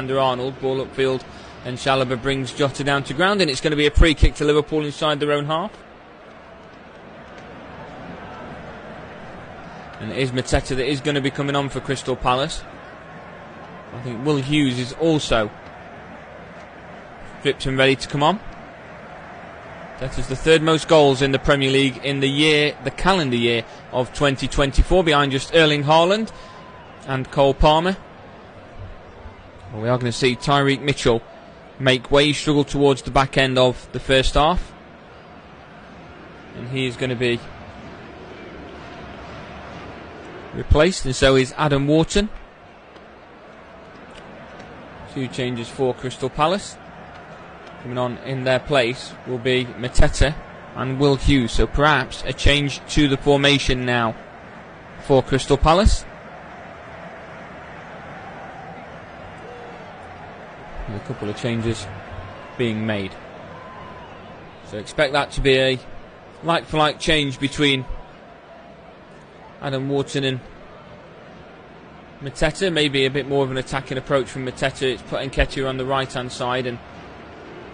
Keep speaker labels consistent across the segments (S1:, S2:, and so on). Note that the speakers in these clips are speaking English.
S1: Alexander-Arnold. Ball upfield, and Chalobah brings Jota down to ground, and it's going to be a free kick to Liverpool inside their own half. And it is Mateta that is going to be coming on for Crystal Palace. I think Will Hughes is also stripped and ready to come on. That is the third most goals in the Premier League in the calendar year of 2024, behind just Erling Haaland and Cole Palmer. Well, we are going to see Tyreek Mitchell make way, struggle towards the back end of the first half. And he is going to be replaced, and so is Adam Wharton. 2 changes for Crystal Palace. Coming on in their place will be Mateta and Will Hughes. So perhaps a change to the formation now for Crystal Palace. And a couple of changes being made. So expect that to be a like-for-like change between Adam Wharton and Mateta. Maybe a bit more of an attacking approach from Mateta. It's putting Nketiah on the right-hand side, and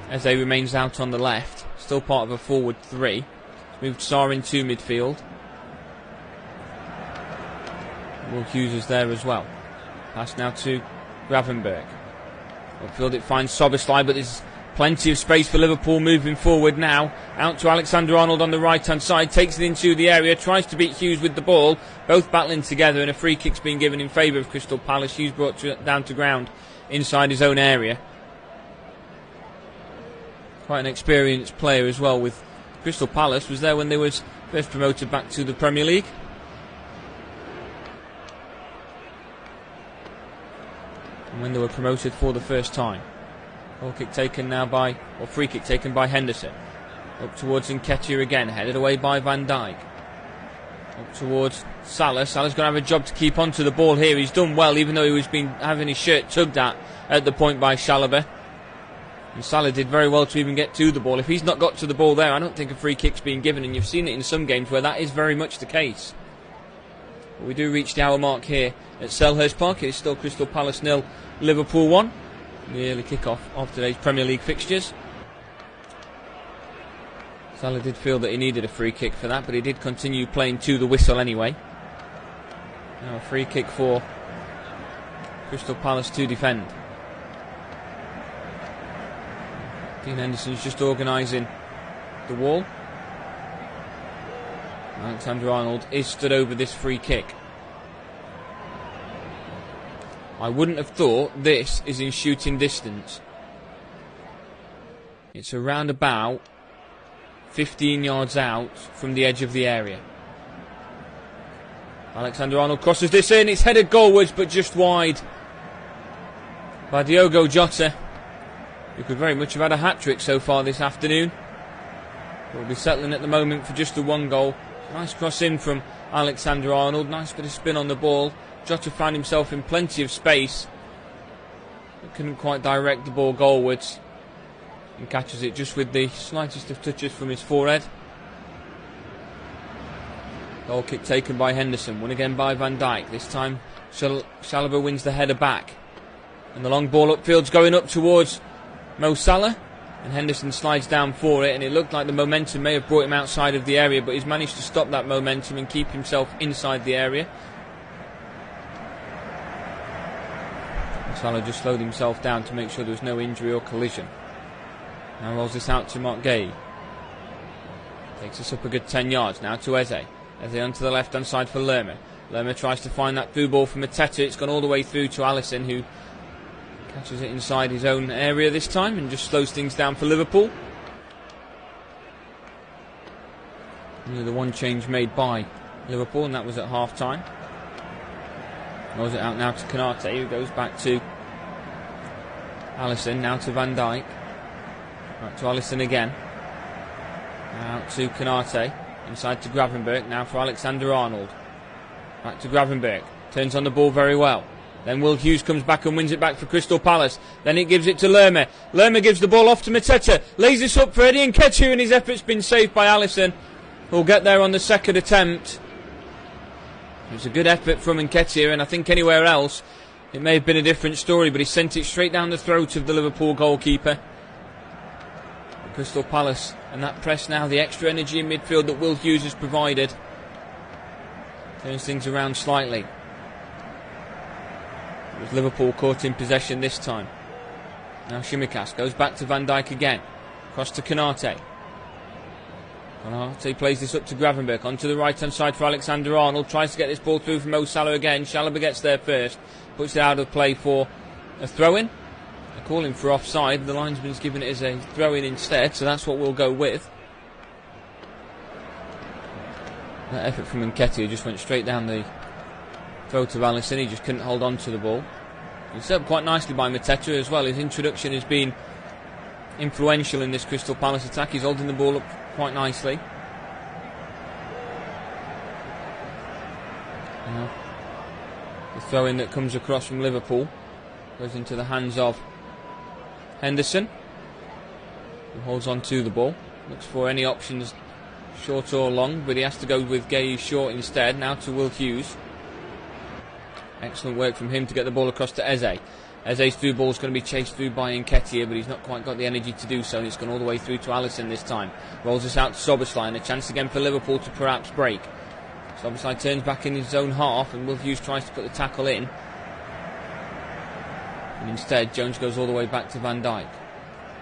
S1: Eze remains out on the left. Still part of a forward 3. It's moved Sarr into midfield. Will Hughes is there as well. Pass now to Gravenberch. Upfield it finds Szoboszlai, but there's plenty of space for Liverpool moving forward now. Out to Alexander-Arnold on the right-hand side. Takes it into the area. Tries to beat Hughes with the ball. Both battling together, and a free kick's been given in favour of Crystal Palace. Hughes brought down to ground inside his own area. Quite an experienced player as well with Crystal Palace. Was there when they was first promoted back to the Premier League. And when they were promoted for the first time. Free kick taken by Henderson. Up towards Nketiah again, headed away by Van Dijk. Up towards Salah. Salah's going to have a job to keep onto the ball here. He's done well, even though he was having his shirt tugged at the point by Chalobah. And Salah did very well to even get to the ball. If he's not got to the ball there, I don't think a free kick's been given, and you've seen it in some games where that is very much the case. But we do reach the hour mark here at Selhurst Park. It is still Crystal Palace 0, Liverpool 1. The early kick-off of today's Premier League fixtures. Salah did feel that he needed a free kick for that, but he did continue playing to the whistle anyway. Now a free kick for Crystal Palace to defend. Dean Henderson's just organising the wall. Alexander-Arnold is stood over this free kick. I wouldn't have thought this is in shooting distance. It's around about 15 yards out from the edge of the area. Alexander-Arnold crosses this in. It's headed goalwards, but just wide by Diogo Jota, who could very much have had a hat-trick so far this afternoon. We'll be settling at the moment for just the 1 goal. Nice cross in from Alexander-Arnold. Nice bit of spin on the ball. Jota found himself in plenty of space, but couldn't quite direct the ball goalwards, and catches it just with the slightest of touches from his forehead. Goal kick taken by Henderson. Won again by Van Dijk. This time Chalobah wins the header back. And the long ball upfield's going up towards Mo Salah, and Henderson slides down for it, and it looked like the momentum may have brought him outside of the area, but he's managed to stop that momentum and keep himself inside the area. Salah just slowed himself down to make sure there was no injury or collision. Now rolls this out to Mark Gay. Takes us up a good 10 yards now to Eze. Eze onto the left hand side for Lerma. Lerma tries to find that through ball for Mateta. It's gone all the way through to Alisson, who catches it inside his own area this time and just slows things down for Liverpool. Only the 1 change made by Liverpool, and that was at half time. Rolls it out now to Konate, who goes back to Alisson, now to Van Dijk. Back to Alisson again. Out to Konate, inside to Gravenberch, now for Alexander-Arnold. Back to Gravenberch, turns on the ball very well. Then Will Hughes comes back and wins it back for Crystal Palace. Then it gives it to Lerma. Lerma gives the ball off to Mateta. Lays this up for Eddie Nketiah, and his effort's been saved by Alisson, who'll get there on the second attempt. It was a good effort from Nketiah, and I think anywhere else it may have been a different story, but he sent it straight down the throat of the Liverpool goalkeeper. Crystal Palace, and that press now, the extra energy in midfield that Will Hughes has provided, turns things around slightly. It was Liverpool caught in possession this time. Now Tsimikas goes back to Van Dijk again. Across to Konate. Konate plays this up to Gravenberch. Onto the right hand side for Alexander-Arnold. Tries to get this ball through from Mo Salah again. Chalobah gets there first. Puts it out of play for a throw-in. They're calling for offside. The linesman's given it as a throw-in instead, so that's what we'll go with. That effort from Nketiah just went straight down the throat of Alisson. He just couldn't hold on to the ball. He's set up quite nicely by Mateta as well. His introduction has been influential in this Crystal Palace attack. He's holding the ball up quite nicely. Now, the throw-in that comes across from Liverpool goes into the hands of Henderson, who holds on to the ball. Looks for any options, short or long, but he has to go with Gueye short instead. Now to Will Hughes. Excellent work from him to get the ball across to Eze. Eze's through ball is going to be chased through by Nketiah, but he's not quite got the energy to do so, and it's gone all the way through to Alisson this time. Rolls this out to Szoboszlai, and a chance again for Liverpool to perhaps break. Szoboszlai turns back in his own half, and Will Hughes tries to put the tackle in. And instead, Jones goes all the way back to Van Dijk.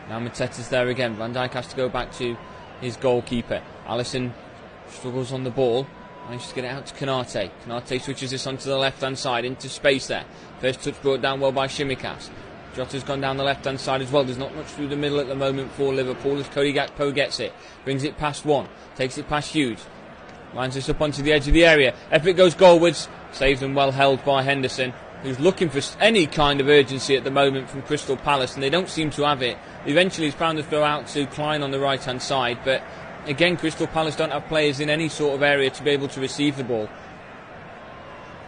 S1: Now Mateta's there again. Van Dijk has to go back to his goalkeeper. Alisson struggles on the ball. Manages to get it out to Konate. Konate switches this onto the left-hand side, into space there. First touch brought down well by Tsimikas. Jota's gone down the left-hand side as well. There's not much through the middle at the moment for Liverpool as Cody Gakpo gets it. Brings it past one. Takes it past Hughes. Lines this up onto the edge of the area. Effort goes goalwards. Saved and well held by Henderson, who's looking for any kind of urgency at the moment from Crystal Palace, and they don't seem to have it. Eventually he's found the throw out to Klein on the right-hand side, but again, Crystal Palace don't have players in any sort of area to be able to receive the ball.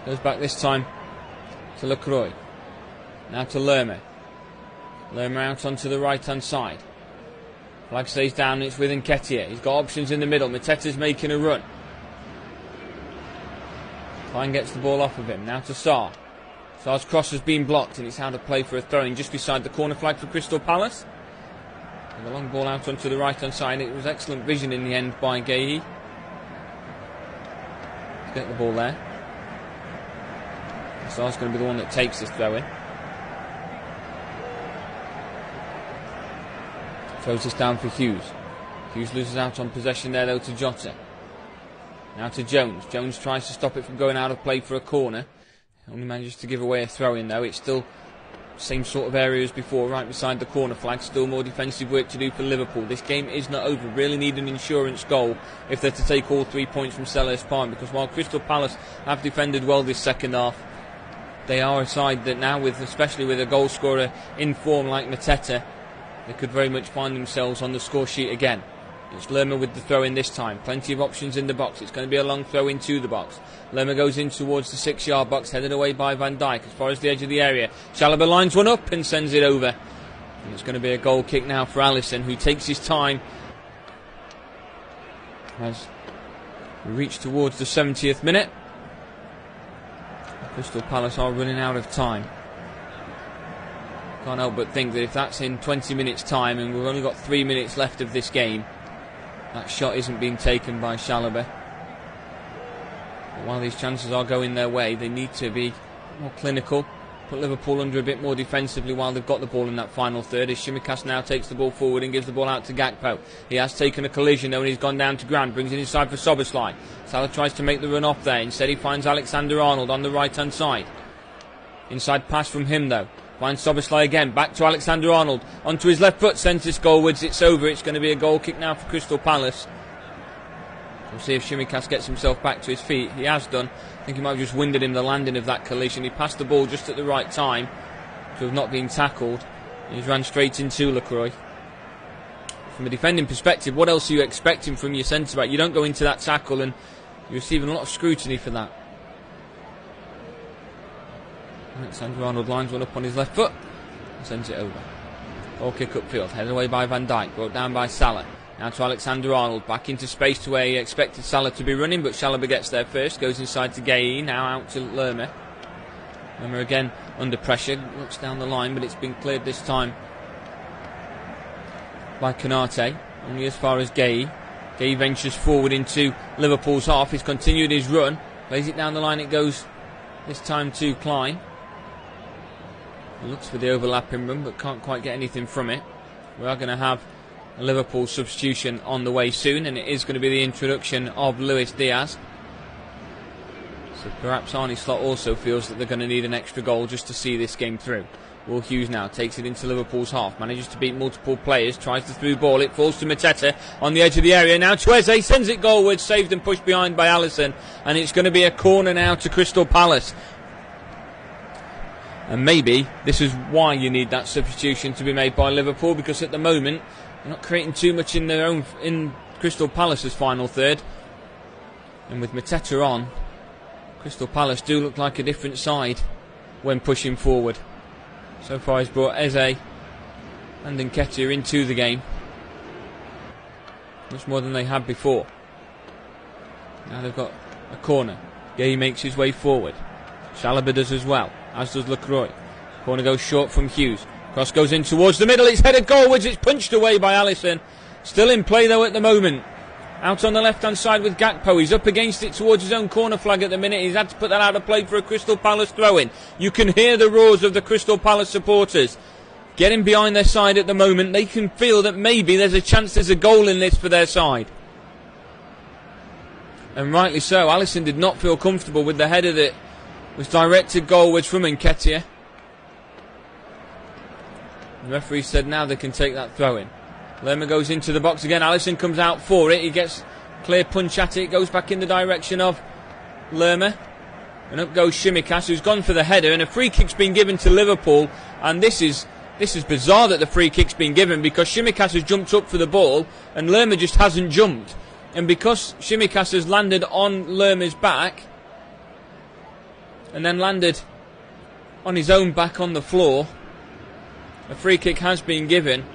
S1: Goes back this time to Lacroix. Now to Lerma. Lerma out onto the right-hand side. Flag stays down, it's with Nketiah. He's got options in the middle. Mateta's making a run. Klein gets the ball off of him. Now to Sarr. Sarr's cross has been blocked, and it's out of play for a throw-in just beside the corner flag for Crystal Palace. And the long ball out onto the right-hand side. It was excellent vision in the end by Gueye. Let's get the ball there. Sarr's going to be the one that takes this throw-in. Throws this down for Hughes. Hughes loses out on possession there though to Jota. Now to Jones. Jones tries to stop it from going out of play for a corner. Only manages to give away a throw-in though. It's still same sort of area as before, right beside the corner flag. Still more defensive work to do for Liverpool. This game is not over. Really need an insurance goal if they're to take all 3 points from Selhurst Park, because while Crystal Palace have defended well this second half, they are a side that now, especially with a goal scorer in form like Mateta, they could very much find themselves on the score sheet again. It's Lerma with the throw-in this time. Plenty of options in the box. It's going to be a long throw into the box. Lerma goes in towards the 6-yard box, headed away by Van Dijk as far as the edge of the area. Chalobah lines one up and sends it over. And it's going to be a goal kick now for Alisson, who takes his time as we reach towards the 70th minute. Crystal Palace are running out of time. Can't help but think that if that's in 20 minutes time and we've only got 3 minutes left of this game, that shot isn't being taken by Chalobah. But while these chances are going their way, they need to be more clinical, put Liverpool under a bit more defensively while they've got the ball in that final third, as Tsimikas now takes the ball forward and gives the ball out to Gakpo. He has taken a collision though, and he's gone down to Grant, brings it inside for Szoboszlai. Salah tries to make the run off there. Instead he finds Alexander-Arnold on the right hand side. Inside pass from him though. Finds Szoboszlai again, back to Alexander-Arnold, onto his left foot, sends this goalwards, it's over. It's going to be a goal kick now for Crystal Palace. We'll see if Tsimikas gets himself back to his feet. He has done. I think he might have just winded him the landing of that collision. He passed the ball just at the right time to have not been tackled. He's ran straight into Lacroix. From a defending perspective, what else are you expecting from your centre-back? You don't go into that tackle and you're receiving a lot of scrutiny for that. Alexander-Arnold lines one up on his left foot and sends it over. Goal kick upfield, headed away by Van Dijk, brought down by Salah. Now to Alexander-Arnold, back into space to where he expected Salah to be running, but Chalobah gets there first, goes inside to Gueye, now out to Lerma. Lerma again under pressure, looks down the line, but it's been cleared this time by Konate, only as far as Gay. Gay ventures forward into Liverpool's half. He's continued his run, plays it down the line, it goes this time to Klein. He looks for the overlapping run but can't quite get anything from it. We are going to have a Liverpool substitution on the way soon, and it is going to be the introduction of Luis Diaz. So perhaps Arne Slot also feels that they're going to need an extra goal just to see this game through. Will Hughes now takes it into Liverpool's half, manages to beat multiple players, tries the through ball, it falls to Mateta on the edge of the area, now to Eze, sends it goalwards, saved and pushed behind by Alisson, and it's going to be a corner now to Crystal Palace. And maybe this is why you need that substitution to be made by Liverpool, because at the moment they're not creating too much in Crystal Palace's final third. And with Mateta on, Crystal Palace do look like a different side when pushing forward. So far he's brought Eze and Nketiah into the game, much more than they had before. Now they've got a corner. Gay makes his way forward. Chalobah does as well, as does Lacroix. Corner goes short from Hughes. Cross goes in towards the middle. It's headed goalwards. It's punched away by Alisson. Still in play though at the moment. Out on the left-hand side with Gakpo. He's up against it towards his own corner flag at the minute. He's had to put that out of play for a Crystal Palace throw-in. You can hear the roars of the Crystal Palace supporters getting behind their side at the moment. They can feel that maybe there's a chance there's a goal in this for their side. And rightly so. Alisson did not feel comfortable with the header that was directed goalwards from Nketiah. The referee said now they can take that throw-in. Lerma goes into the box again. Alisson comes out for it. He gets clear punch at it. Goes back in the direction of Lerma. And up goes Tsimikas, who's gone for the header. And a free kick's been given to Liverpool. And this is bizarre that the free kick's been given, because Tsimikas has jumped up for the ball and Lerma just hasn't jumped. And because Tsimikas has landed on Lerma's back and then landed on his own back on the floor, a free kick has been given.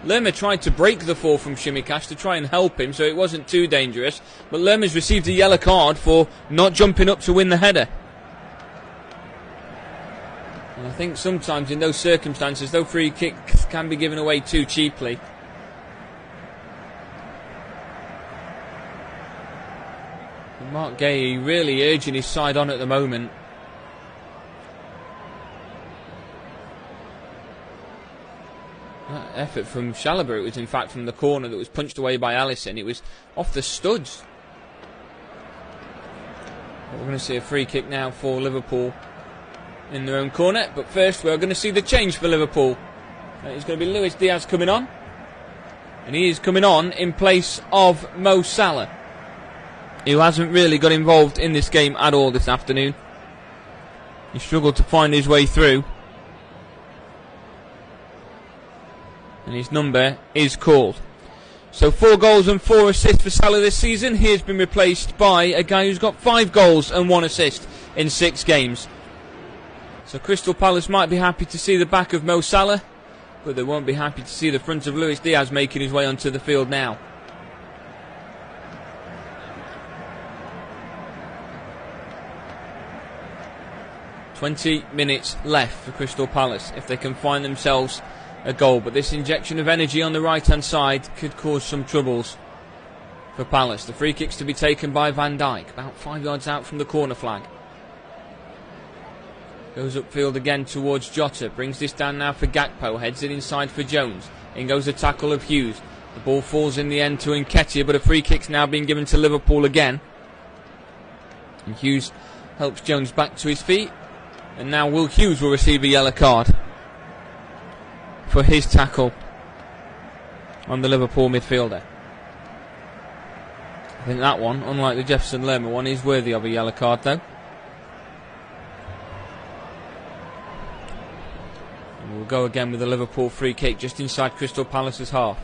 S1: Lerma tried to break the fall from Tsimikas to try and help him, so it wasn't too dangerous. But Lerma's received a yellow card for not jumping up to win the header. And I think sometimes in those circumstances, those free kicks can be given away too cheaply. And Mark Gay really urging his side on at the moment. That effort from Chalobah, it was in fact from the corner that was punched away by Alisson. It was off the studs. But we're going to see a free kick now for Liverpool in their own corner. But first we're going to see the change for Liverpool. It's going to be Luis Diaz coming on. And he is coming on in place of Mo Salah, who hasn't really got involved in this game at all this afternoon. He struggled to find his way through. And his number is called. So 4 goals and 4 assists for Salah this season. He has been replaced by a guy who's got 5 goals and 1 assist in 6 games. So Crystal Palace might be happy to see the back of Mo Salah, but they won't be happy to see the front of Luis Diaz making his way onto the field now. "20 minutes left for Crystal Palace if they can find themselves a goal, but this injection of energy on the right hand side could cause some troubles for Palace. The free kick's to be taken by Van Dijk, about 5 yards out from the corner flag. Goes upfield again towards Jota, brings this down now for Gakpo, heads it inside for Jones. In goes the tackle of Hughes. The ball falls in the end to Nketiah, but a free kick's now being given to Liverpool again. And Hughes helps Jones back to his feet, and now Will Hughes will receive a yellow card for his tackle on the Liverpool midfielder. I think that one, unlike the Jefferson Lerma one, is worthy of a yellow card though. And we'll go again with the Liverpool free kick just inside Crystal Palace's half.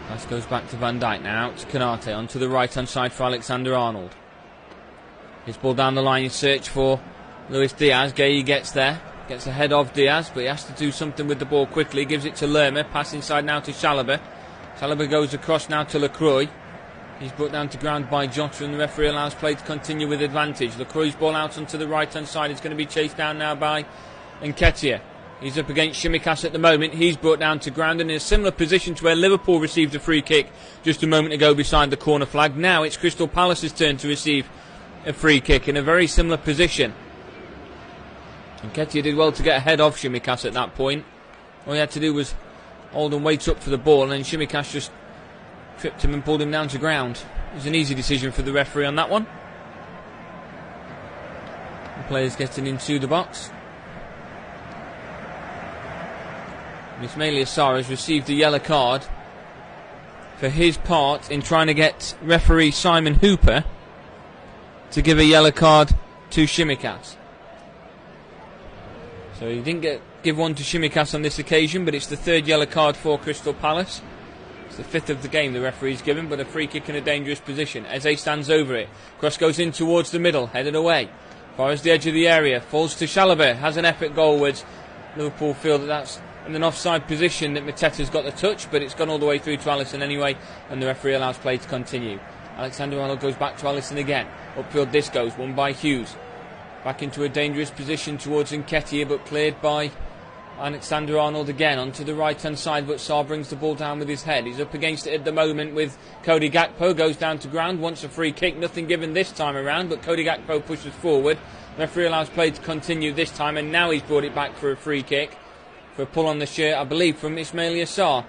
S1: Pass goes back to Van Dijk, now out to Konate, onto the right hand side for Alexander-Arnold. His ball down the line in search for Luis Diaz. Gay gets there, gets ahead of Diaz, but he has to do something with the ball quickly. Gives it to Lerma, pass inside now to Chalobah. Chalobah goes across now to Lacroix. He's brought down to ground by Jota, and the referee allows play to continue with advantage. The Cruy's ball out onto the right hand side. It's going to be chased down now by Nketiah. He's up against Tsimikas at the moment. He's brought down to ground and in a similar position to where Liverpool received a free kick just a moment ago beside the corner flag. Now it's Crystal Palace's turn to receive a free kick in a very similar position. Nketiah did well to get ahead of Tsimikas at that point. All he had to do was hold and wait up for the ball, and then Tsimikas just tripped him and pulled him down to ground. It was an easy decision for the referee on that one. The players getting into the box. Ismaila Sarr has received a yellow card for his part in trying to get referee Simon Hooper to give a yellow card to Tsimikas. So he didn't give one to Tsimikas on this occasion, but it's the third yellow card for Crystal Palace. It's the fifth of the game the referee's given, but a free kick in a dangerous position. Eze stands over it. Cross goes in towards the middle, headed away. Far as the edge of the area, falls to Chalobah, has an effort goalwards. Liverpool feel that that's in an offside position, that Mateta's got the touch, but it's gone all the way through to Alisson anyway, and the referee allows play to continue. Alexander-Arnold goes back to Alisson again. Upfield this goes, won by Hughes. Back into a dangerous position towards Nketiah, but cleared by Alexander-Arnold again onto the right hand side, but Sarr brings the ball down with his head. He's up against it at the moment with Cody Gakpo, goes down to ground, wants a free kick, nothing given this time around, but Cody Gakpo pushes forward. Referee allows play to continue this time, and now he's brought it back for a free kick, for a pull on the shirt, I believe, from Ismaila Sarr.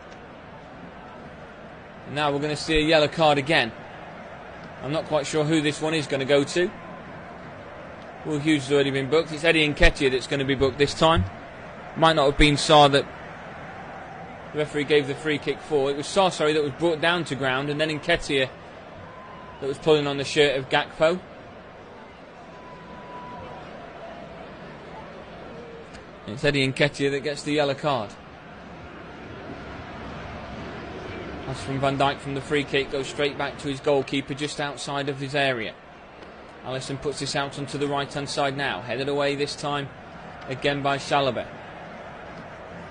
S1: And now we're going to see a yellow card again. I'm not quite sure who this one is going to go to. Will Hughes has already been booked. It's Eddie Nketiah that's going to be booked this time. Might not have been Sarr that the referee gave the free kick for. It was Sarr, sorry, that was brought down to ground, and then Nketiah that was pulling on the shirt of Gakpo. It's Eddie Nketiah that gets the yellow card. Pass from Van Dijk from the free kick goes straight back to his goalkeeper just outside of his area. Alisson puts this out onto the right hand side now, headed away this time again by Chalobah.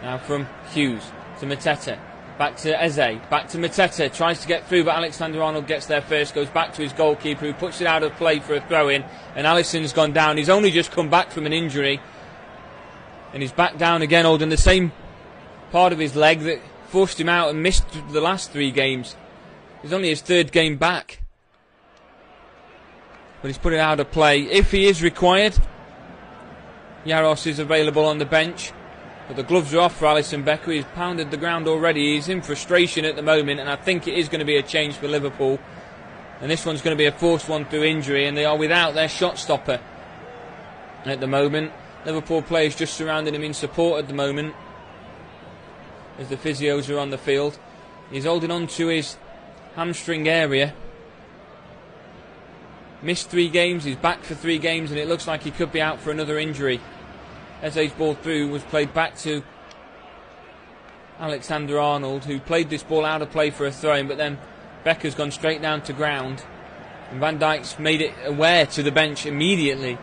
S1: Now from Hughes to Mateta, back to Eze, back to Mateta, tries to get through, but Alexander-Arnold gets there first, goes back to his goalkeeper who puts it out of play for a throw-in, and Alisson's gone down. He's only just come back from an injury, and he's back down again, holding the same part of his leg that forced him out and missed the last 3 games. It's only his 3rd game back, but he's put it out of play. If he is required, Jaros is available on the bench, but the gloves are off for Alisson Becker. He's pounded the ground already. He's in frustration at the moment, and I think it is going to be a change for Liverpool, and this one's going to be a forced one through injury, and they are without their shot stopper at the moment. Liverpool players just surrounding him in support at the moment as the physios are on the field. He's holding on to his hamstring area. Missed 3 games, he's back for 3 games, and it looks like he could be out for another injury. Eze's ball through was played back to Alexander-Arnold, who played this ball out of play for a throw-in, but then Becker's gone straight down to ground, and Van Dijk's made it aware to the bench immediately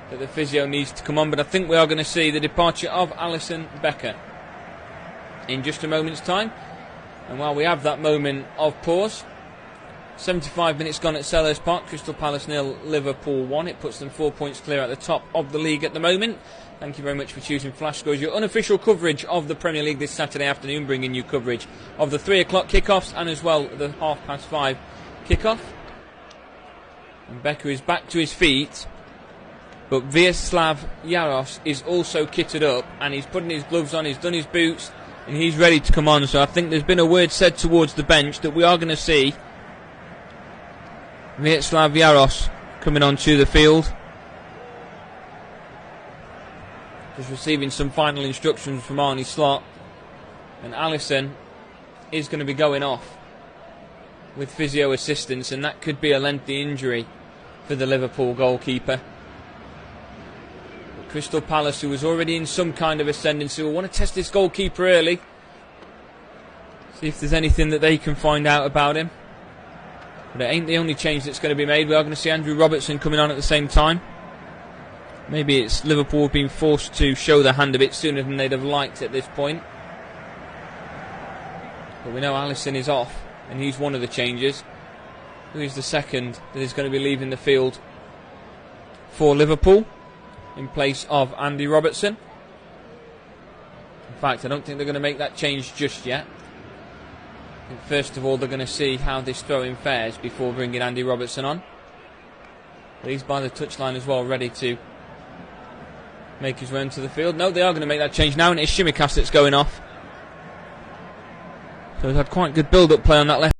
S1: that the physio needs to come on. But I think we are going to see the departure of Alisson Becker in just a moment's time. And while we have that moment of pause, 75 minutes gone at Selhurst Park. Crystal Palace 0, Liverpool 1. It puts them 4 points clear at the top of the league at the moment. Thank you very much for choosing Flash Scores, your unofficial coverage of the Premier League this Saturday afternoon, bringing you coverage of the 3 o'clock kickoffs and as well the 5:30 kickoff. And Becker is back to his feet, but Vyacheslav Jaros is also kitted up, and he's putting his gloves on, he's done his boots, and he's ready to come on. So I think there's been a word said towards the bench that we are going to see Vyacheslav Jaros coming onto the field. Just receiving some final instructions from Arne Slot, and Alisson is going to be going off with physio assistance, and that could be a lengthy injury for the Liverpool goalkeeper. But Crystal Palace, who was already in some kind of ascendancy, will want to test this goalkeeper early, see if there's anything that they can find out about him. But it ain't the only change that's going to be made. We are going to see Andrew Robertson coming on at the same time. Maybe it's Liverpool being forced to show their hand a bit sooner than they'd have liked at this point. But we know Alisson is off, and he's one of the changes. who is the second that is going to be leaving the field for Liverpool in place of Andy Robertson. In fact, I don't think they're going to make that change just yet. I think first of all they're going to see how this throw-in fares before bringing Andy Robertson on. But he's by the touchline as well, ready to make his way into the field. No, they are going to make that change now, and it's Shimicast that's going off. So he's had quite good build-up play on that left